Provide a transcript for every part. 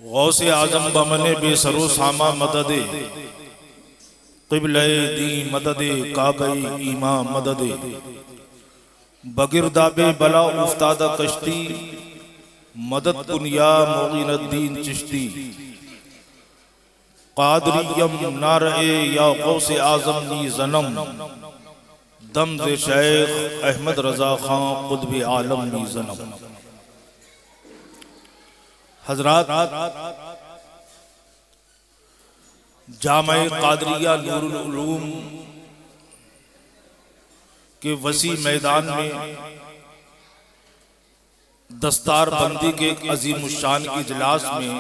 गौसे आजम बमने बेसरो सामा मददे क़िबले दी मददे काबई ईमा मददे बगिरदाबे बला उफ्तादा कश्ती मदद कुनिया मोगिनुद्दीन चिश्ती कादरियम नारे या गौसे आजम नी जन्म दम दे शेख अहमद रजा खां कुतुब आलम नी जन्म। हजरात, जामे कादरिया नूरुल उलूम के वसी मैदान में दस्तार बंदी के अजीमुशान इजलास में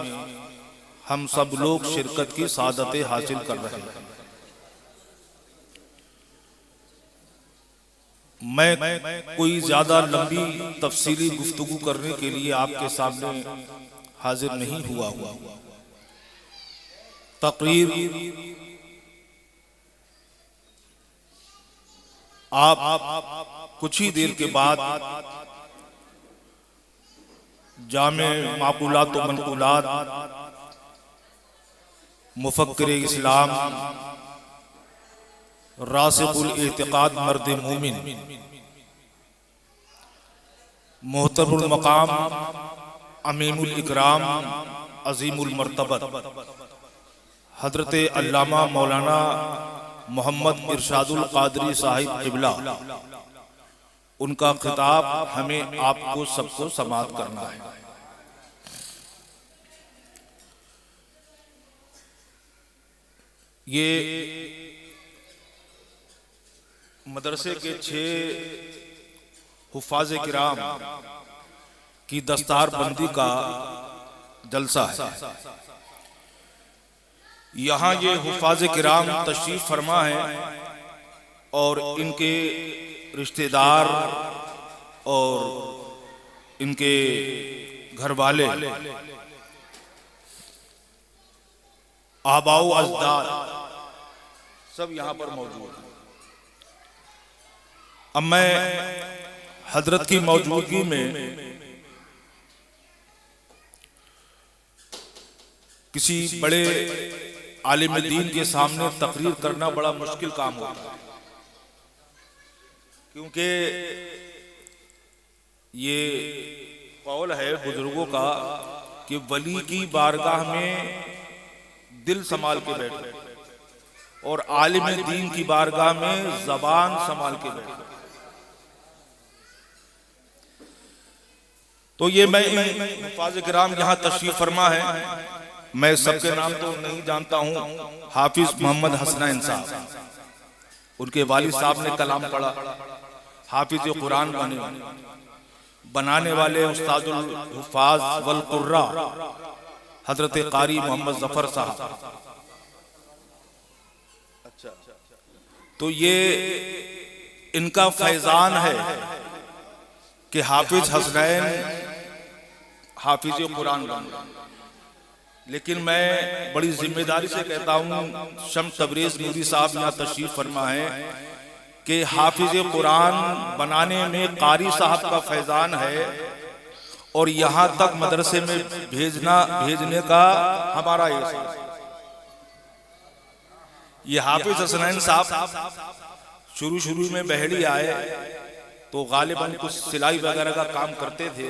हम सब लोग शिरकत की सादतें हासिल कर रहे हैं। मैं कोई ज्यादा लंबी तफसीली गुफ्तगू करने के लिए आपके सामने हाजिर नहीं हुआ। तकरीर आप कुछ ही देर के बाद जामे माकुलात व मनकुलात मुफक्किर इस्लाम रासिखुल इत्तिकाद मर्द मोमिन मोहतरमुल मकाम अमीनुल इकराम अजीमुल मर्तबत हजरत अल्लामा मौलाना मोहम्मद इरशादुल कादरी साहिब क़िबला, उनका खिताब हमें आपको सबको समाअत करना है। ये मदरसे के 6 हुफ़ाज़े किराम की दस्तार बंदी का जलसा है। यहाँ ये हुफ़ाज़े किराम तशरीफ फरमा है और इनके रिश्तेदार और इनके घर वाले आबाओ अजदाद सब यहाँ पर मौजूद हैं। अब मैं हजरत की मौजूदगी में किसी बड़े आलिम दीन के सामने तकरीर करना बड़ा मुश्किल काम होता है, क्योंकि ये कौल है बुजुर्गों का कि वली की बारगाह में दिल संभाल के बैठो और आलिम दीन की बारगाह में जबान संभाल के बैठो। तो ये मैं हुफ़ाज़े किराम यहाँ तशरीफ फरमा है, मैं सबके नाम तो नहीं जानता हूँ। हाफिज मोहम्मद हसनैन साहब, उनके वालिद साहब ने कलाम पढ़ा, हाफिज कुरान बनाने वाले उस्तादुल हुफ़ाज़ वल कुर्रा हजरत कारी मोहम्मद जफर साहब। अच्छा, तो ये इनका फैजान है कि हाफिज हसनैन हाफिज कुरान बन। लेकिन मैं बड़ी जिम्मेदारी से कहता हूँ, शम तबरेज नूरी साहब यहाँ तशरीफ फरमा है कि हाफिज कुरान बनाने में कारी साहब का फैजान है और यहाँ तक मदरसे में भेजने का हमारा ये हाफिज हसनैन साहब शुरू में बहरी आए तो गालिबन कुछ सिलाई वगैरह का काम करते थे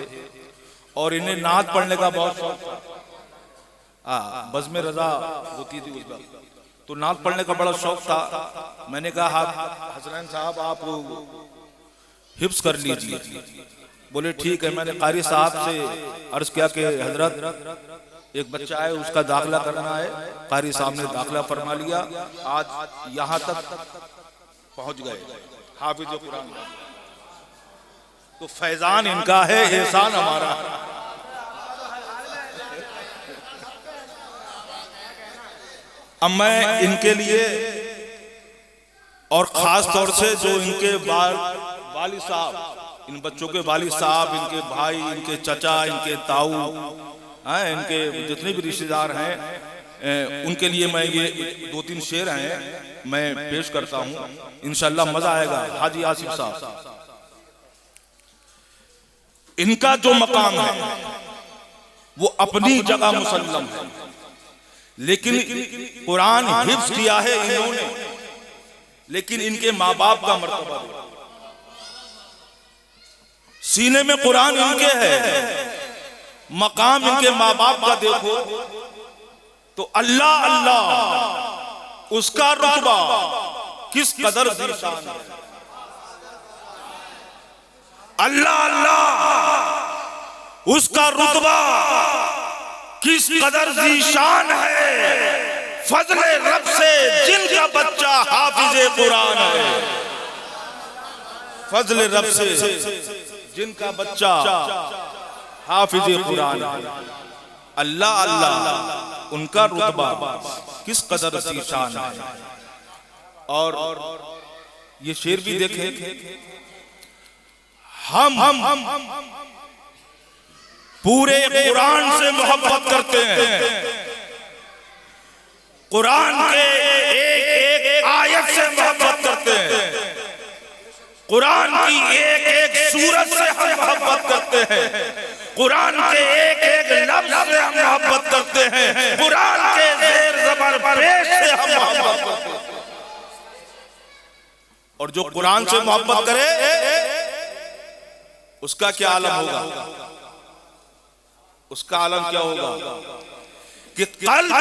और इन्हें नात पढ़ने का बहुत शौक था। बज़्म रजा होती थी उस वक्त, तो नात पढ़ने का बड़ा शौक था। मैंने कहा हसनैन साहब आप हिफ्ज़ कर लीजिए। बोले ठीक है। मैंने कारी साहब से अर्ज किया कि हजरत एक बच्चा है उसका दाखिला करना है। कारी साहब ने दाखिला फरमा लिया, आज यहाँ तक पहुँच गए हाफिज कुरान। तो फैजान इनका है, एहसान हमारा। अब मैं इनके लिए और खास तौर से जो इनके वालिद साहब, इन बच्चों के वालिद साहब, इनके भाई, इनके चचा, इनके ताऊ, इनके जितने भी रिश्तेदार हैं, उनके लिए मैं ये 2-3 शेर हैं मैं पेश करता हूँ, इंशाअल्लाह मजा आएगा। हाजी आसिफ साहब, इनका जो मकाम है वो अपनी जगह मुसल्लम है, लेकिन कुरान हिफ्ज किया है इन्होंने, लेकिन इनके माँ बाप का मर्तबा सीने में कुरान इनके है, मकाम इनके माँ बाप का देखो तो अल्लाह अल्लाह उसका रुतबा किस कदर ज़ीशान है। अल्लाह अल्लाह उसका रुतबा किस कदर ज़ीशान है। फजले रब से जिनका बच्चा हाफिज़े कुरान है, फजले रब से जिनका बच्चा हाफिज़े कुरान है। अल्लाह अल्लाह उनका रुतबा किस कदर ज़ीशान है। और ये शेर भी देखें, हम पूरे कुरान से मोहब्बत करते हैं, कुरान के एक एक आयत से मोहब्बत करते हैं, कुरान की एक एक सूरत से हम मोहब्बत करते हैं, कुरान के एक एक लफ्ज से हम मोहब्बत करते हैं, कुरान के ज़ेर ज़बर पेश से हम मोहब्बत करते हैं। और जो कुरान से मोहब्बत करे उसका क्या आलम होगा, उसका आलम क्या होगा कि कल्ब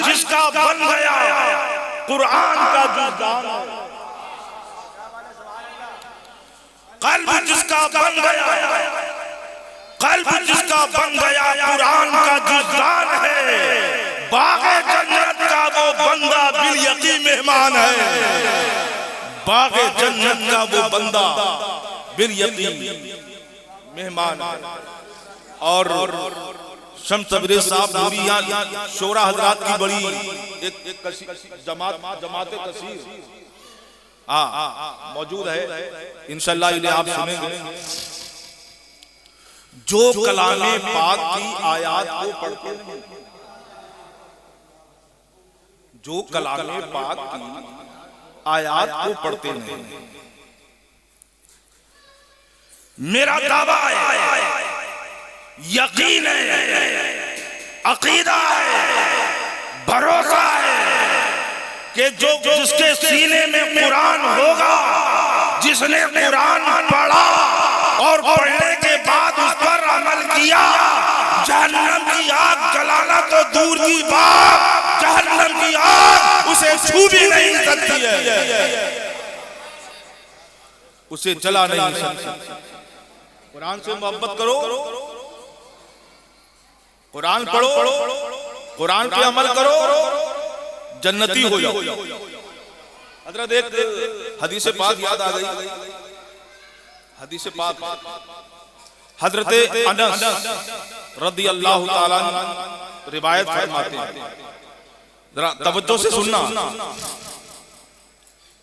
जिसका बन गया कुरान का जुज़दान है, कल्ब जिसका बन गया, कल्ब जिसका बन गया कुरान का जुज़दान है, बाग़े जन्नत का वो बंदा बिल यकीन मेहमान है, बाग़े जन्नत का वो बंदा बिल यकीन मेहमान है। और शम्स तबरेज़ साहब नूरी यहाँ शोरा हजरात की बड़ी एक जमात कसीर मौजूद है, इंशाअल्लाह इन्हें आप सुनेंगे। जो कलामे पाक की आयात को पढ़ते हैं, जो कलामे पाक की आयात को पढ़ते हैं, मेरा दावा है, यकीन है, अकीदा है, भरोसा है कि जो जिसके सीने में कुरान होगा, जिसने कुरान पढ़ा और पढ़ने के बाद उस पर अमल किया, जहन्नम की आग जलाना तो दूर की बात, जहन्नम की आग उसे छू भी नहीं सकती है, उसे जला नहीं सकती। कुरान से मोहब्बत करो, कुरान पढ़ो, कुरान पे अमल करो, जन्नती हो जाओ। हजरत एक हदीस पाक याद आ गई, हदीस पाक हजरत अनस रज़ियल्लाहु ताला रिवायत फरमाते हैं, जरा तवज्जो से सुनना,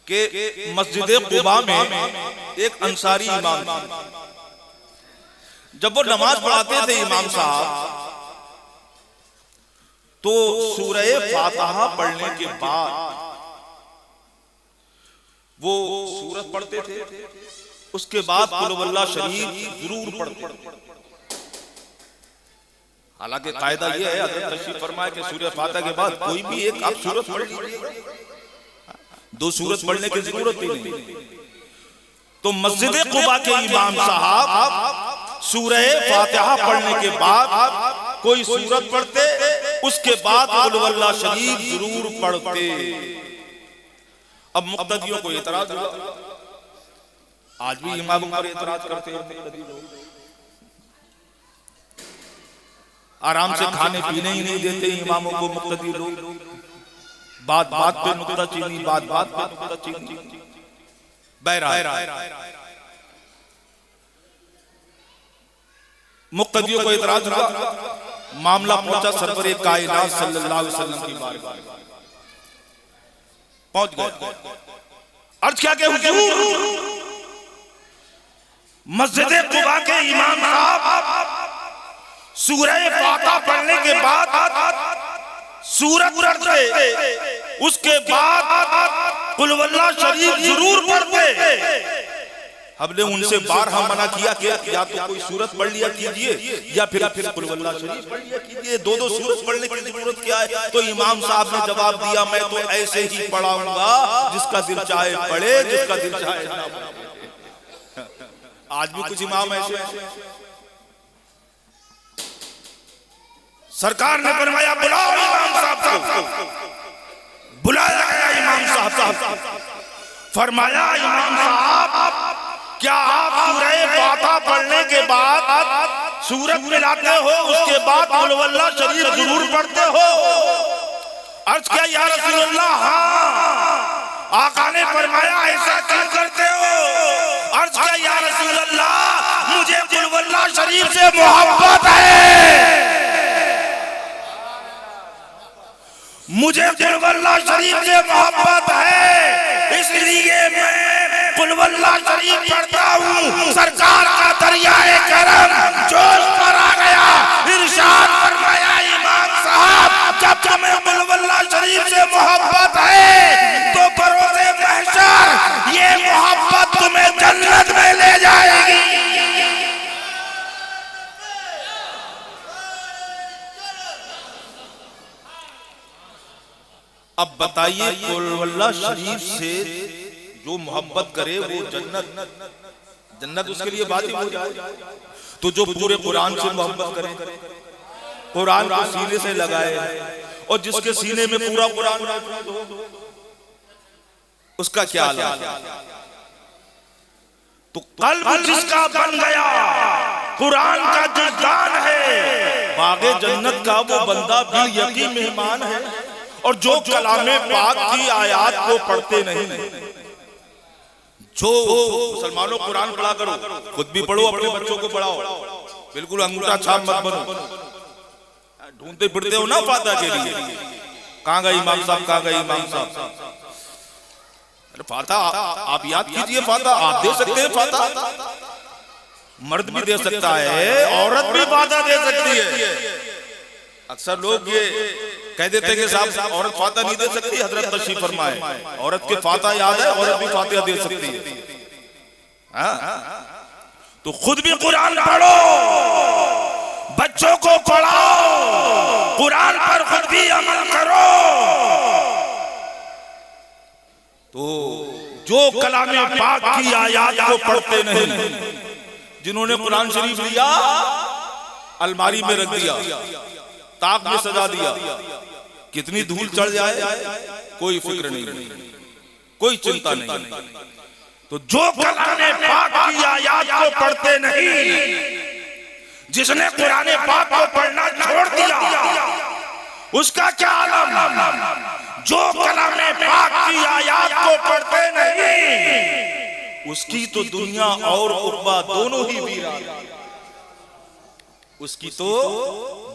कि मस्जिद कुबा में एक अंसारी इमाम था। जब वो नमाज पढ़ाते थे इमाम साहब, तो सूरह फातिहा पढ़ने के बाद वो सूरत पढ़ते थे, उसके बाद कुल हुवल्लाह शरीफ जरूर पढ़ते। हालांकि कायदा ये है, हज़रत तशरीफ फरमाए कि सूरह फातिहा के बाद कोई भी एक आप सूरत पढ़ लीजिए, दो सूरत पढ़ने की जरूरत ही नहीं। तो मस्जिद कुबा के इमाम साहब सूरह फातिहा पढ़ने के बाद कोई सूरत पढ़ते, उसके बाद कुल हुवल्लाह शरीफ जरूर पढ़ते। अब मुक्तदियों को एतराज हुआ, आज भी इमामों पर एतराज करते हैं, आराम से खाने पीने ही नहीं देते इमामों को मुक्तदी लोग, बात बात पे नुक्ता चीनी, बात बात पे नुक्ता चीनी। बहरहाल मुक्तदियों को एतराज हुआ, मामला पहुंचा सरवरे कायनात सल्लल्लाहु अलैहि वसल्लम की बारगाह पहुंच गए। अर्ज क्या कि हुजूर, मस्जिद कुबा के इमाम साहब सूरह फातिहा पढ़ने के बाद सूरत पढ़ते, उसके बाद कुल हुवल्लाह शरीफ जरूर पढ़ते। हमने उनसे बारहा मना किया कि या तो कोई सूरत पढ़ लिया कीजिए या फिर कुल वल्लाह शरीफ पढ़ लिया कीजिए, दो दो सूरत पढ़ने की जरूरत क्या है। तो इमाम साहब ने जवाब दिया, मैं तो ऐसे ही पढ़ाऊंगा, जिसका दिल चाहे पढ़े, जिसका दिल चाहे ना पढ़े। आज भी कुछ इमाम ऐसे। सरकार ने फरमाया बुलाओ इमाम साहब को, बुलाया गया इमाम साहब। फरमाया इमाम साहब, क्या आप सूरह फातिहा पढ़ने के बाद सूरत मिलाते हो, उसके बाद कुल वल्लाह शरीफ जरूर पढ़ते हो? अर्ज किया या रसूल अल्लाह, हाँ। आका ने फरमाया ऐसा क्यों करते हो? अर्ज किया या रसूल अल्लाह, मुझे कुल वल्लाह शरीफ से मोहब्बत है, मुझे कुल वल्लाह शरीफ से मोहब्बत है, इसलिए मैं कुल वल्लाह शरीफ पढ़ता हूँ। सरकार का दरियाए करम जोश पर आ गया, इरशाद फरमाया इमाम साहब, जब तुम्हें कुल वल्लाह शरीफ से मोहब्बत है तो बरोज़े महशर ये मोहब्बत तुम्हें जन्नत में ले जाएगी। अब बताइए, कुल वल्लाह शरीफ से जो मोहब्बत करे वो जन्नत उसके लिए वाजिब हो जाए। तो जो पूरे कुरान से मोहब्बत करे, कुरान को सीने से लगाए, और जिसके सीने में पूरा कुरान उसका क्या हाल है? तो कल्ब जिसका बन गया कुरान का जुज़दान है, बागे जन्नत का वो बंदा भी यकीन मेहमान है। और जो कलामे पाक की आयत को पढ़ते नहीं, जो मुसलमानों कुरान पढ़ा करो, खुद भी पढ़ो, अपने बच्चों को पढ़ाओ, बिल्कुल अंगूठा छाप मत बनो। ढूंढते फिरते हो ना फातिहा के लिए, कहाँ गए इमाम साहब, कहाँ गए इमाम साहब? अरे फातिहा आप याद कीजिए, फातिहा आप दे सकते हैं, फातिहा मर्द भी दे सकता है, औरत भी फातिहा दे सकती है। अक्सर लोग ये कह देते हैं कि साहब औरत फातिहा नहीं दे सकती, हजरत तशरीफ फरमाए, औरत के फातिहा याद है, औरत भी फातिहा दे सकती है। तो खुद भी कुरान पढ़ो, बच्चों को पढ़ाओ, कुरान पर खुद भी अमल करो। तो जो कलामे पाक की आयत को पढ़ते नहीं, जिन्होंने कुरान शरीफ लिया अलमारी में रख दिया, ताक में सजा दिया, कितनी धूल चढ़ जाए कोई फिक्र नहीं, कोई चिंता नहीं। तो जो कलामे पाक की आयत को पढ़ते नहीं, जिसने कुरान पाक को पढ़ना छोड़ दिया, उसका क्या आलम? जो कलामे पाक की आयत को पढ़ते नहीं, उसकी तो दुनिया और उक़बा दोनों ही वीरान, उसकी तो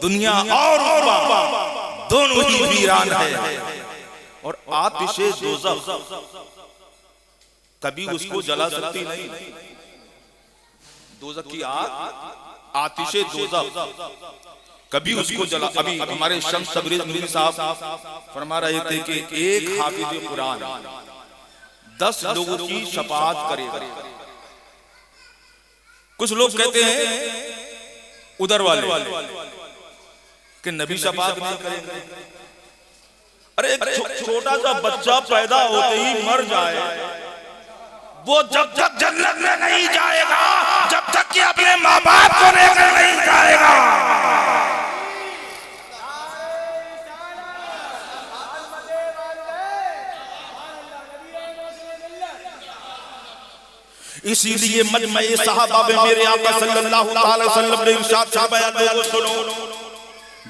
दुनिया और उक़बा दोनों ही वीरान है। और आतिशे दोज़ख कभी उसको जला सकती नहीं। दोज़ख की आग, आतिशे दोज़ख कभी उसको जला। अभी हमारे शम्स तबरेज़ मीर साहब फरमा रहे थे कि एक हाफिज़ कुरान 10 लोगों की शफाअत करेगा। कुछ लोग कहते हैं उधर वाले कि नबी शफाअत नहीं करेंगे। अरे एक छोटा सा बच्चा पैदा होते ही मर जाए, वो जब तक जन्नत में नहीं जाएगा जब तक कि अपने माँ बाप को लेकर नहीं जाएगा। इसीलिए मजमे सहाबा में मेरे आका सल्लल्लाहु अलैहि वसल्लम ने इरशाद फरमाया, लोगों सुनो,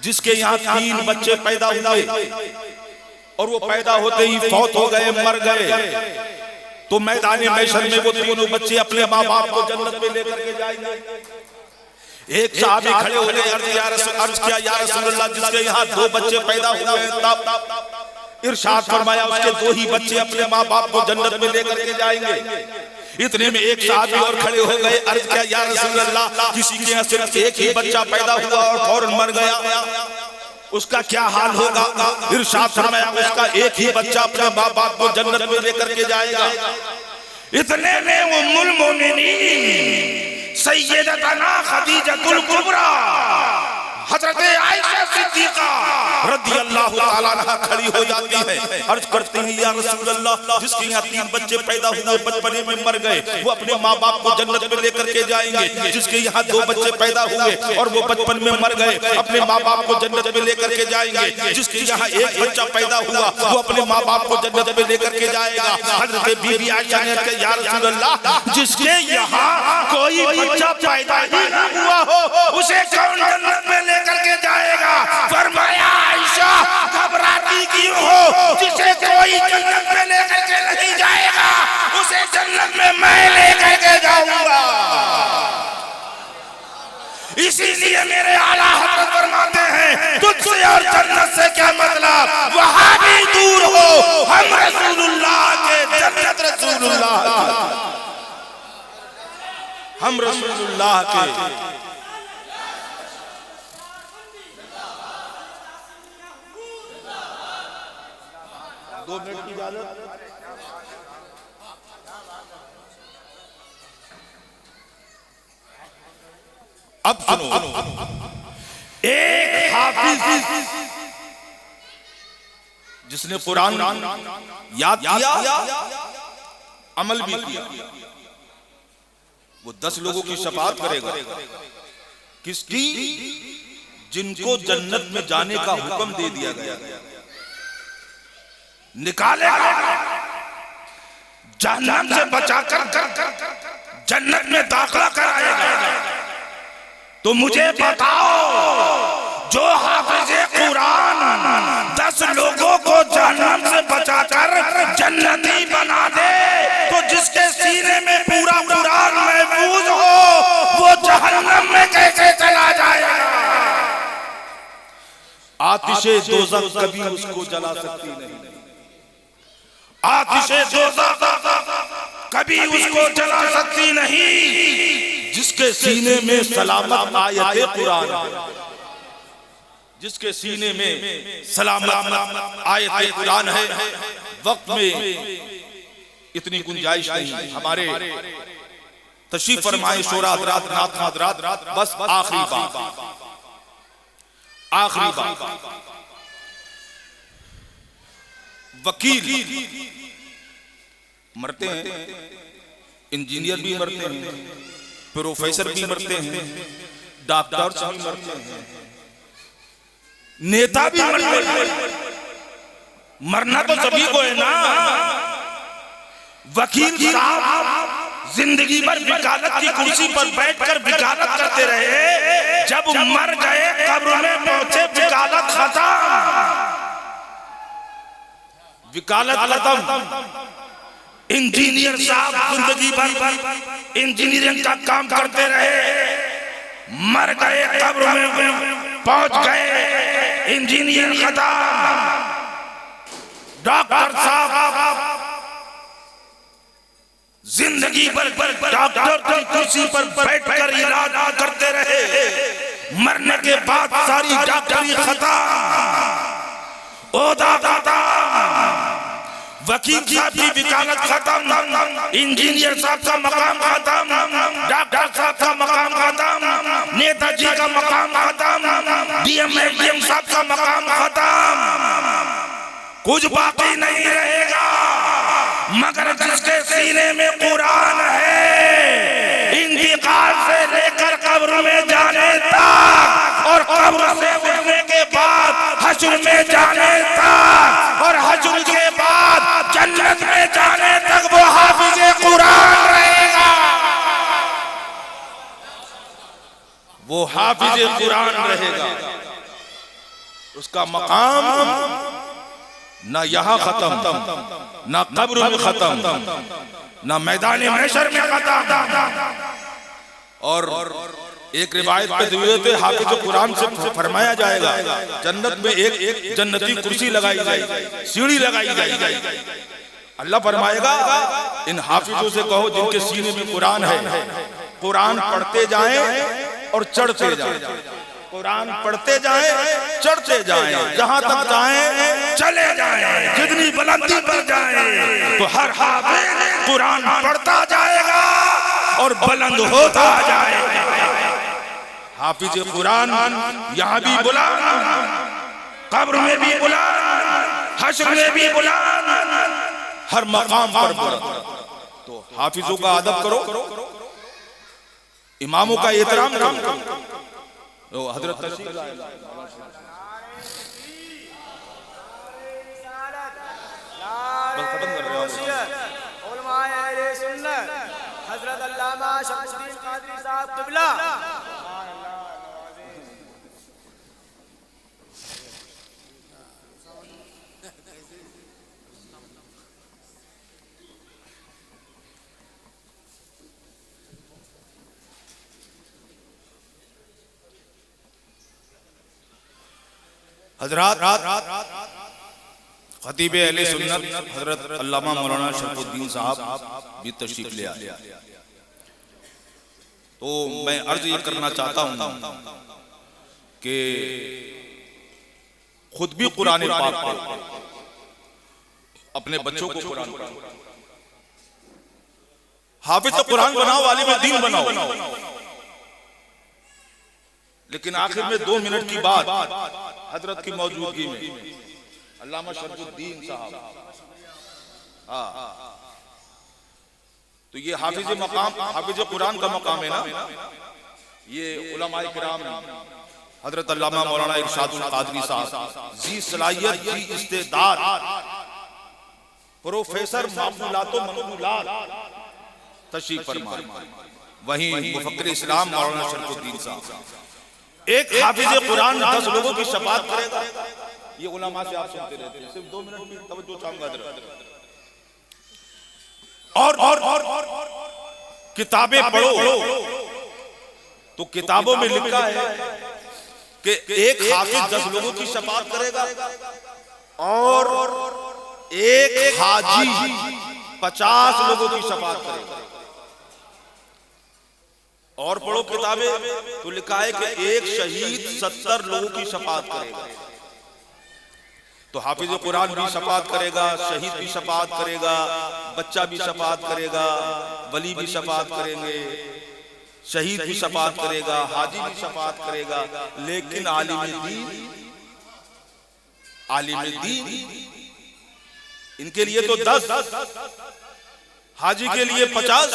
जिसके यहाँ 3 बच्चे पैदा हुए और वो पैदा होते ही फौत हो गए, मर गए, तो मैदान महशर में वो दोनों बच्चे अपने माँ बाप को जन्नत में लेकर के जाएंगे। एक सहाबी खड़े हो गए, अर्ज किया या रसूल अल्लाह, जिसके यहाँ 2 बच्चे पैदा हुए हैं, तब इरशाद फरमाया उसके 2 ही बच्चे अपने माँ बाप को जन्नत में लेकर के जाएंगे। इतने में एक सहाबी और खड़े हो गए, अर्ज किया या रसूल अल्लाह, किसी के यहाँ सिर्फ एक ही बच्चा पैदा हुआ और फौरन मर गया, उसका क्या हाल होगा? इरशाद फरमाया उसका एक ही बच्चा अपने माँ बाप को जन्नत में लेकर के जाएगा। इतने में उम्मुल मोमिनीन सैयदतना खदीजतुल कुबरा हजरत आयशा सिद्दीका रदियल्लाहु ताला अन्हा खड़ी हो जाती है, अर्ज करती हैं या रसूल अल्लाह, जिसके यहाँ 3 बच्चे पैदा हुए बचपने में मर गए, वो अपने माँ बाप को जन्नत में लेकर के जाएंगे। जिसके यहाँ 2 बच्चे पैदा हुए और वो बचपन में मर गए, अपने माँ बाप को जन्नत में लेकर के जाएंगे। जिसके यहाँ 1 बच्चा पैदा हुआ, वो अपने माँ बाप को जन्नत में लेकर के जाएगा। हजरत बीबी आयशा ने कहा या रसूल अल्लाह, जिसके यहाँ कोई बच्चा पैदा ही ना हुआ हो, उसे कौन जन्नत में लेकर के जाएगा? फरमाया आयशा घबराती क्यों हो, जिसे कोई जन्नत में लेकर के नहीं जाएगा, उसे जन्नत में मैं लेकर के जाऊंगा। इसीलिए मेरे आला हज़रत फरमाते हैं, तुझसे और जन्नत से क्या मतलब, वहां भी दूर हो, हम रसूलुल्लाह के, जन्नत रसूलुल्लाह की, हम रसूलुल्लाह के। 2 मिनट की इजाजत। अब सुनो, एक हाफिज जिसने कुरान याद किया, अमल भी किया, वो 10 लोगों की शफाअत करेगा। किसकी? जिनको जन्नत में जाने का हुक्म दे दिया गया, निकालेगा, जहन्नम से बचाकर जन्नत में दाखिला कराएगा। तो मुझे बताओ, जो हाफिज़े कुरान 10 लोगों को जहन्नम से बचाकर जन्नती बना दे, तो जिसके सीने में पूरा कुरान महफूज हो, वो जहन्नम में कैसे चला जाएगा? आतिशे दोज़ख कभी उसको जला सकती नहीं, आतिशे दोज़ख कभी उसको जला सकती नहीं, जिसके सीने में सलामत आयते कुरान, जिसके सीने में सलामत आयते कुरान है। वक्त में इतनी गुंजाइश नहीं, हमारे तशरीफ फरमाए शोरा हज़रात, नात हज़रात, बस आखिरी बात, आखिरी बात। वकील मरते हैं, इंजीनियर भी मरते हैं, प्रोफेसर भी मरते हैं, डॉक्टर्स भी मरते हैं, नेता भी मरते हैं। मरना तो सभी को है ना। वकील साहब जिंदगी भर वकालत की कुर्सी पर बैठकर वकालत करते रहे, जब मर गए कब्र में पहुंचे, वकालत खत्म, वकालत खत्म। इंजीनियर साहब जिंदगी भर इंजीनियरिंग का काम करते रहे, मर गए, कब्र में पहुंच गए, इंजीनियर खत्म। डॉक्टर साहब जिंदगी भर डॉक्टर की कुर्सी पर बैठकर इलाज करते रहे, मरने के बाद सारी डॉक्टरी खत्म, ओहदा खत्म, वकील साहब की वकालत खत्म, इंजीनियर साहब का मकाम खत्म, डॉक्टर साहब का मकाम खत्म, नेताजी का मकाम खत्म, डीएम एडीएम साहब का मकाम खत्म, कुछ बाकी नहीं रहेगा। मगर जिसके सीने में कुरान है, इंतकाल से लेकर कब्र में जाने तक, और कब्र से उठने के बाद हश्र में जाने तक, और हश्र के बाद जन्नत में जाने तक वो हाफिज़े कुरान रहेगा, वो हाफिज़े कुरान रहेगा। उसका मकाम ना यहाँ खत्म, ना कब्र में खत्म, ना मैदान महशर में खत्म। और एक रिवायत पे दिए हाफिज़ कुरान से फरमाया जाएगा, जन्नत में एक जन्नती कुर्सी लगाई जाएगी, सीढ़ी लगाई जाएगी। अल्लाह फरमाएगा, इन हाफिजों से कहो जिनके सीने में कुरान है, कुरान पढ़ते जाएं और चढ़ते जाएं, कुरान पढ़ते जाएं, चढ़ते जाएं, जहां तक जाएं चले जाएं, जितनी बुलंदी पर जाएं, तो हर हाफिज कुरान पढ़ता जाएगा और बुलंद होता जाएगा। हाफिज कुरान यहाँ भी बुलंद, कब्र में भी बुलंद, हश्र में भी बुलंद, हर मकाम पर बुलंद। तो हाफिजों का अदब करो, इमामों का एहतराम करो। हजरत हजरत अल्लामा शमसुद्दीन कादरी साहब क़िबला। हजरात, खतीब अहले सुन्नत हजरत अल्लामा मौलाना शरफुद्दीन साहब भी तशरीफ ले आए। तो मैं अर्ज ये करना चाहता हूँ कि खुद भी कुरान पाक पढ़ो, अपने बच्चों को कुरान पढ़ाओ। हाफिज तो कुरान बनाओ, वालिम दीन बनाओ। लेकिन आखिर में 2 मिनट की बात हजरत की मौजूदगी में अल्लामा शरफुद्दीन साहब, तो ये हाफिज मकाम, हाफिज कुरान का मकाम है ना। ये उलमाए किराम हजरत अल्लामा मौलाना इरशादुल कादरी साहब जी सलाहियत, जी इस्तेदाद, प्रोफेसर मामूलातो मनूलात तशरीफ फरमा। वहीं मुफक्किर इस्लाम मौलाना शरफुद्दीन साहब। एक हाफिज कुरान 10 लोगों की शफाअत करेगा। ये उलमा से आप सुनते रहते हैं, सिर्फ 2 मिनट की तवज्जो चाहूंगा। और किताबें पढ़ो तो किताबों में लिखा है कि एक हाफिज 10 लोगों की शफाअत करेगा और एक हाजी 50 लोगों की शफाअत करेगा। और पढ़ो किताबें तो लिखा है कि एक शहीद 70 लोगों की शफाअत करेगा। तो हाफिज कुरान भी शफाअत करेगा, शहीद भी शफाअत करेगा, बच्चा भी शफाअत करेगा, वली भी शफाअत करेंगे, शहीद भी शफाअत करेगा, हाजी भी शफाअत करेगा। लेकिन आलिम दीन इनके लिए तो 10, हाजी के लिए 50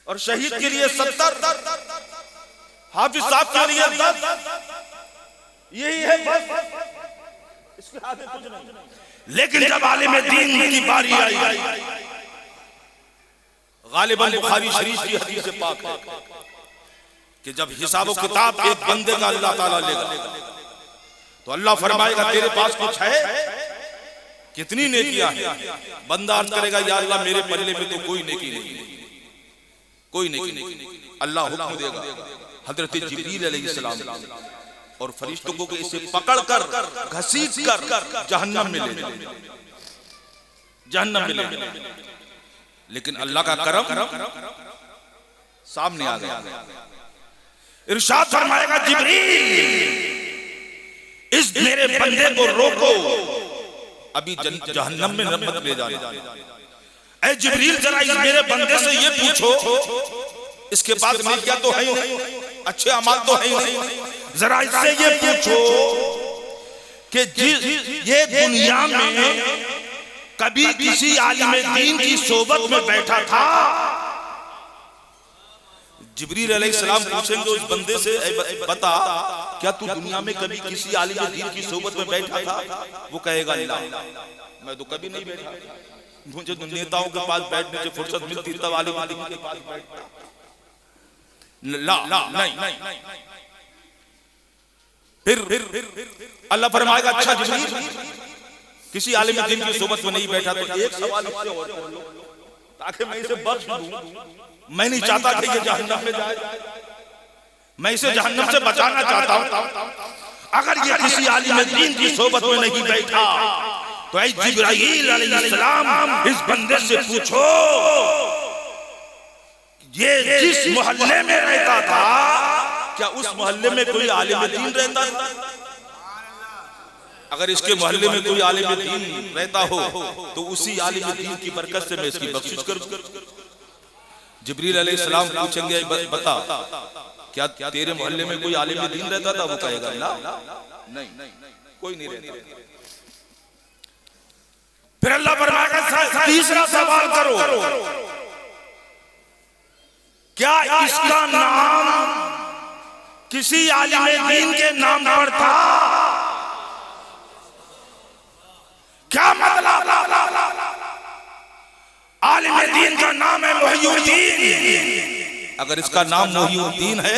और शहीद के लिए 70, हाफिज साहब के लिए 10। यही है बस, इसके आगे कुछ नहीं। लेकिन जब आलिम दीन की बारी आई, गालिबन बुखारी शरीफ की हदीस से पाक है कि जब हिसाब किताब एक बंदे का अल्लाह ताला लेगा तो अल्लाह फरमाएगा तेरे पास कुछ है, कितनी नेकियां हैं। बंदा अर्ज करेगा या अल्लाह मेरे पल्ले में तो कोई नेकी नहीं, कोई नेकी नहीं। अल्लाह हुक्म देगा हजरत जिब्रील अलैहिस्सलाम और फरिश्तों को इसे पकड़कर घसीट कर जहन्नम में ले जाओ, जहन्नम में ले जाओ। लेकिन अल्लाह का करम सामने आ गया। इरशाद फरमाएगा जिब्रील इस मेरे बंदे को रोको, अभी जहन्नम में मत ले जाना। ऐ जिब्रील जरा इस मेरे बंदे से ये पूछो इसके पास नेकियां तो है ही नहीं, अच्छे अमाल तो है ही नहीं। जरा इससे ये पूछो कि ये दुनिया में कभी किसी आलिम दीन की सोबत में बैठा था? जिब्रील अलैहिस्सलाम पूछेंगे उस बंदे से बता क्या तू दुनिया में कभी किसी आलिम दीन की सोबत में बैठा था? वो कहेगा अल्लाह मैं तो कभी नहीं बैठा, मुझे तो नेताओं के पास बैठने से फुर्सत मिलती तब आलिम के पास बैठता। नहीं। फिर अल्लाह फरमाएगा अच्छा जिब्रील किसी आलिम दीन की सोबत में नहीं बैठा तो एक सवाल इससे और कर लो ताकि मैं इसे बख्श दूं। मैं नहीं चाहता कि ये जहन्नम में जाए, मैं इसे जहन्नम से बचाना चाहता हूं। अगर ये किसी आलिम दीन की सोबत में नहीं बैठा तो ऐ जिब्राईल अलैहिस्सलाम इस बंदे से पूछो ये जिस मोहल्ले में रहता था क्या उस मोहल्ले में कोई आलिम दीन रहता था? अगर इसके मोहल्ले में कोई आलिम दीन रहता हो तो उसी आलिम दीन की बरकत से मैं इसकी बख्शिश करूं। जिब्रील अलैहिस्सलाम पूछेंगे बता क्या तेरे मोहल्ले में कोई आलिम दीन रहता था? वो कहेगा ना, नहीं कोई नहीं रहता। फिर अल्लाह फरमाएगा तीसरा सवाल करो, क्या इसका नाम किसी आलिम दीन के नाम पर था? क्या मतलब? आलिम दीन का नाम है मुहियुद्दीन। अगर इसका नाम मुहियुद्दीन है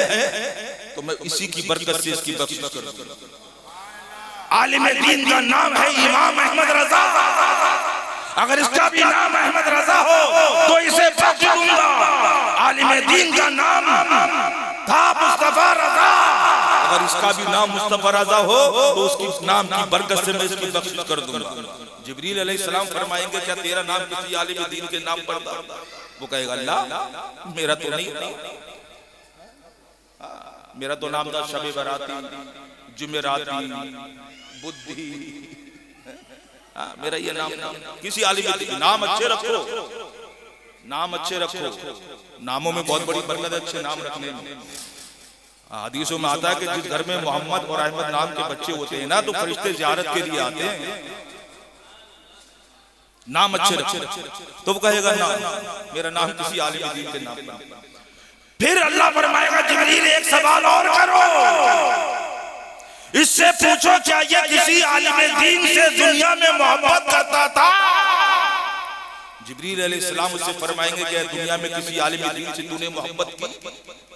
तो मैं इसी की बरकत से इसकी बख्शिश करूंगा। आलिम दीन का नाम है इमाम अहमद रजा, अगर इसका भी नाम अहमद रजा हो तो इसे बख्श दूंगा। आलिम दीन का नाम था मुस्तफा रजा, अगर इसका भी नाम मुस्तफा रजा हो तो उसकी नाम की बरकत से मैं इसकी बख्शिश कर दूंगा। जिब्रील अलैहिस्सलाम फरमाएंगे क्या तेरा नाम किसी आलिम दीन के नाम पर था? वो कहेगा अल्लाह मेरा तो नहीं, मेरा तो नाम था शब बराती, जुमेराती, बुद्धि, मेरा ये नाम किसी आलिम दीन। नाम अच्छे रखो, नाम अच्छे रखो, नामों में बहुत बड़ी बरकत है अच्छे नाम रखने में। हदीसों में आता है कि जिस घर में मोहम्मद और अहमद नाम के बच्चे होते हैं ना तो फरिश्ते ज़ियारत के लिए आते हैं। नाम अच्छे रखो तो वो कहेगा ना मेरा नाम किसी आलिम दीन के नाम पर। फिर अल्लाह फरमाएगा जिब्रील एक सवाल और करो, इससे पूछो क्या ये किसी आलिम दीन से दुनिया में मोहब्बत करता था? जिब्रील अलैहिस्सलाम उससे फरमाएंगे कि दुनिया में किसी आलिम दीन से तूने मोहब्बत की?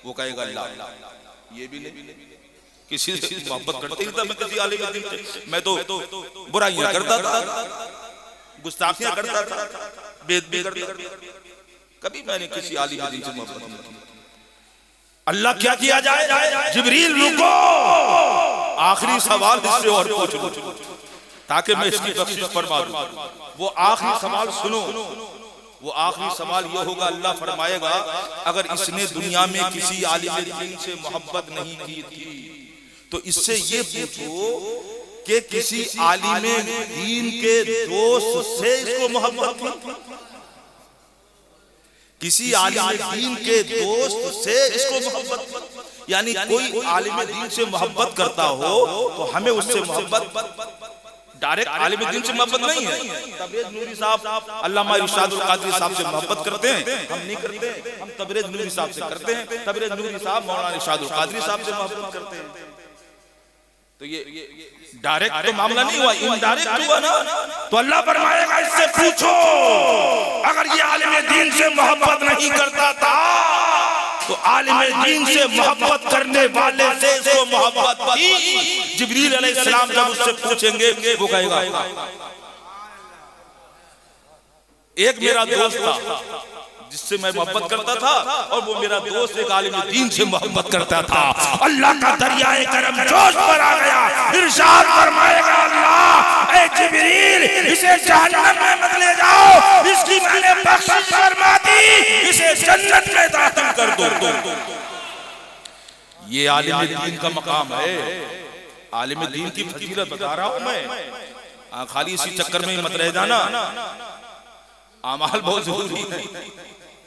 वो कहेगा अल्लाह ये भी नहीं, किसी से मोहब्बत करता ही था मैं किसी आलिम दीन से, मैं तो बुराइयां करता था, गुस्ताखियां करता था, बेदबी करता था, कभी मैंने किसी आलिम दीन से मोहब्बत नहीं की। अल्लाह क्या किया जाए? जिब्रील रुको, आखिरी सवाल इससे और पूछ लो ताकि मैं इसकी बख्शिश फरमा दूं। वो आखिरी सवाल सुनो, वो आखिरी सवाल ये होगा, अल्लाह फरमाएगा अगर इसने दुनिया में किसी आलिम दीन से मोहब्बत नहीं की थी तो इससे ये पूछो कि किसी आलिम दीन के दोस्त से इसको मोहब्बत थी? किसी आलिम दीन के दोस्त से इसको मोहब्बत, यानी कोई आलिम दीन से मोहब्बत करता हो तो हमें उससे मोहब्बत डायरेक्ट आलिम दीन से मोहब्बत नहीं है। तबरेज नूरी साहब अल्लामा इरशादुल कादरी साहब से मोहब्बत करते हैं, हम नहीं करते, हम तबरेज नूरी साहब से करते हैं। तबरेज नूरी साहब मौलाना इरशादुल कादरी साहब से मोहब्बत करते हैं। तो ये डायरेक्ट तो मामला नहीं हुआ, इनडायरेक्ट हुआ ना। तो अल्लाह फरमाएगा इससे पूछो अगर ये आलिम दीन से मोहब्बत नहीं करता था तो आलिम दीन से मोहब्बत करने वाले से इसको मोहब्बत थी। जिब्रील अलैहिस्सलाम जब उससे पूछेंगे वो कहेगा एक मेरा दोस्त था जिससे मैं मोहब्बत करता था और वो मेरा दोस्त एक आलिम दीन से मोहब्बत करता था। अल्लाह का दरियाए करम जोश पर आ गया, इरशाद फरमाएगा अल्लाह ए जिब्रील इसे जहन्नम में मत ले जाओ, इसकी मैंने बख्शिश फरमा दी, इसे जन्नत में दाखिल कर दो। ये आलिम दीन का मकाम है, आलिम दीन की फजीलत बता रहा हूं मैं, खाली इसी चक्कर में मत रह जाना, अमाल बहुत जरूरी है।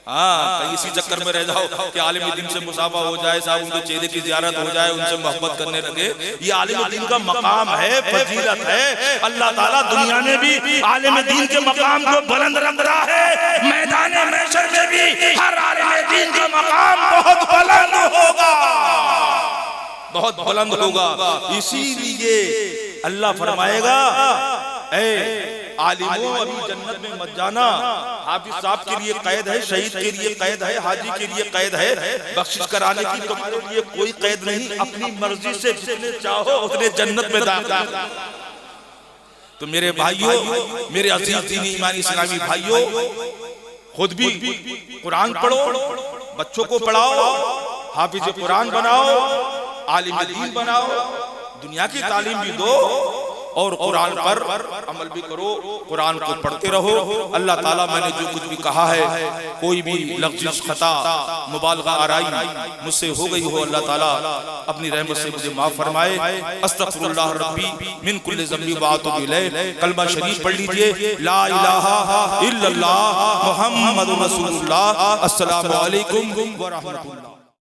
हाँ, इसी चक्कर में रह जाओ कि आलिम दीन से मुसाफा हो जाए, साहब उनके चेहरे की ज़ियारत हो जाए, उनसे मोहब्बत करने लगे। ये आलिम दीन का मकाम है, फजीलत है। अल्लाह ताला दुनिया में भी आलिम दीन के मकाम को बुलंद रख रहा है, मैदान महशर में भी हर आलिम दीन का मकाम बहुत बुलंद होगा, बहुत बुलंद होगा। इसीलिए अल्लाह फरमाएगा ए आलिमों अभी जन्नत में मत जाना, हाफिज साहब के लिए कैद है, शहीद के लिए कैद है, हाजी के लिए कैद है, बख्शिश कराने की तुम्हारे लिए कोई कैद नहीं, अपनी मर्जी से जितने चाहो उतने जन्नत में दाखिल। तो मेरे भाइयों, मेरे अजीज दीनी ईमानी इस्लामी भाइयों, खुद भी कुरान पढ़ो, बच्चों को पढ़ाओ, हाफिज कुरान बनाओ, आलिम दीन बनाओ, दुनिया की तालीम भी दो और कुरान पर अमल भी करो, कुरान को पढ़ते रहो। अल्लाह ताला मैंने जो कुछ भी कहा है, कोई भी लफ्ज़ खता मुबालगा आराई मुझसे हो गई हो, अल्लाह ताला अपनी रहमत से मुझे माफ फरमाए। अस्तगफिरुल्लाह रब्बी मिन कुल्लि ज़ंबि व अतूबु इलैह। कलमा शरीफ पढ़ लीजिए, ला इलाहा इल्लल्लाह मुहम्मदुर रसूलुल्लाह। अस्सलामु अलैकुम व रहमतुल्लाह।